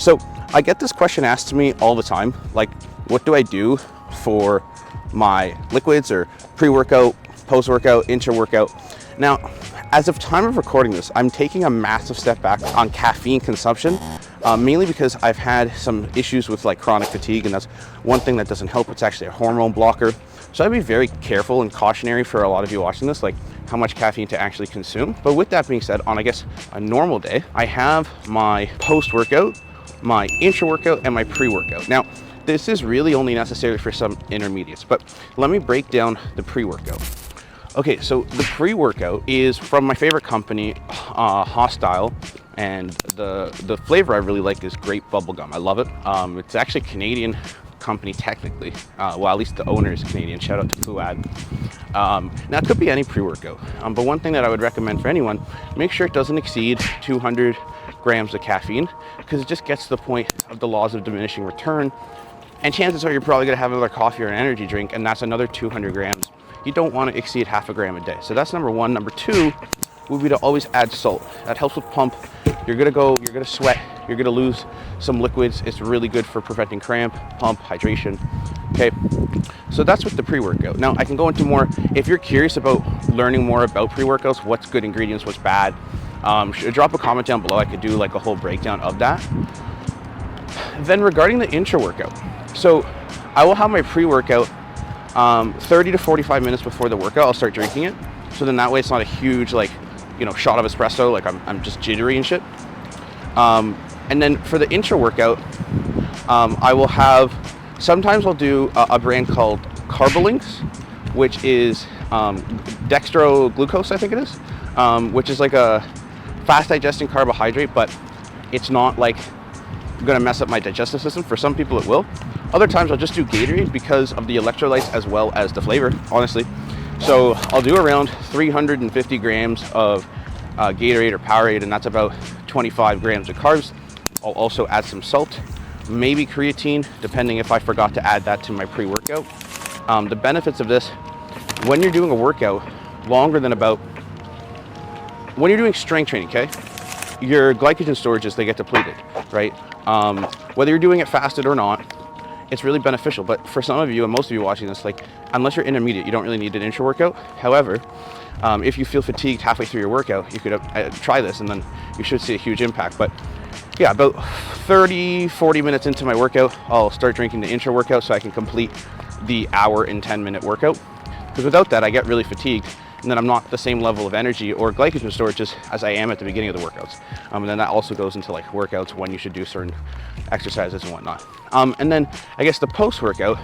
So I get this question asked to me all the time, like, what do I do for my liquids or pre-workout, post-workout, intra-workout? Now, as of time of recording this, I'm taking a massive step back on caffeine consumption, mainly because I've had some issues with like chronic fatigue, and that's one thing that doesn't help. It's actually a hormone blocker. So I'd be very careful and cautionary for a lot of you watching this, like how much caffeine to actually consume. But with that being said, on I guess a normal day, I have my post-workout, my intra-workout, and my pre-workout. Now, this is really only necessary for some intermediates, but let me break down the pre-workout. Okay, so the pre-workout is from my favorite company, Hostile, and the flavor I really like is grape bubblegum. I love it. It's actually a Canadian company technically. Well, at least the owner is Canadian. Shout out to Fuad. Now, it could be any pre-workout, but one thing that I would recommend for anyone, make sure it doesn't exceed 200 grams of caffeine, because it just gets to the point of the laws of diminishing return, and chances are you're probably going to have another coffee or an energy drink, and that's another 200 grams. You don't want to exceed half a gram a day. So that's number one. Number two would be to always add salt. That helps with pump. You're gonna sweat, you're gonna lose some liquids. It's really good for preventing cramp, pump, hydration. Okay, so that's with the pre-workout. Now I can go into more, if you're curious about learning more about pre-workouts, what's good ingredients, what's bad, drop a comment down below. I could do like a whole breakdown of that. Then regarding the intra-workout, so I will have my pre-workout 30 to 45 minutes before the workout. I'll start drinking it, so then that way it's not a huge like, you know, shot of espresso, like I'm just jittery and shit. And then for the intra-workout, I will have, sometimes I'll do a brand called Carbs, which is dextroglucose, I think it is, which is like a fast digesting carbohydrate, but it's not like gonna mess up my digestive system. For some people it will. Other times I'll just do Gatorade because of the electrolytes as well as the flavor, honestly. So I'll do around 350 grams of Gatorade or Powerade, and that's about 25 grams of carbs. I'll also add some salt, maybe creatine, depending if I forgot to add that to my pre-workout. The benefits of this, when you're doing a workout longer than about, when you're doing strength training, okay, your glycogen storages, they get depleted, right? Whether you're doing it fasted or not, it's really beneficial. But for some of you, and most of you watching this, like, unless you're intermediate, you don't really need an intra-workout. However, if you feel fatigued halfway through your workout, you could try this, and then you should see a huge impact. But yeah, about 30-40 minutes into my workout, I'll start drinking the intra-workout so I can complete the hour and 10-minute workout. Because without that, I get really fatigued, and then I'm not the same level of energy or glycogen storages as I am at the beginning of the workouts. And then that also goes into like workouts, when you should do certain exercises and whatnot. And then I guess the post-workout,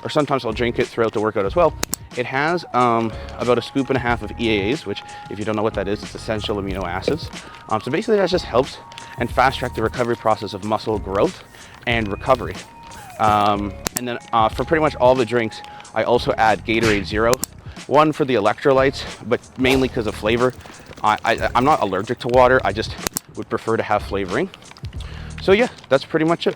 or sometimes I'll drink it throughout the workout as well, it has about a scoop and a half of EAAs, which, if you don't know what that is, it's essential amino acids. So basically that just helps and fast track the recovery process of muscle growth and recovery. And then for pretty much all the drinks, I also add Gatorade Zero. One for the electrolytes, but mainly because of flavor. I'm not allergic to water, I just would prefer to have flavoring. So yeah, that's pretty much it.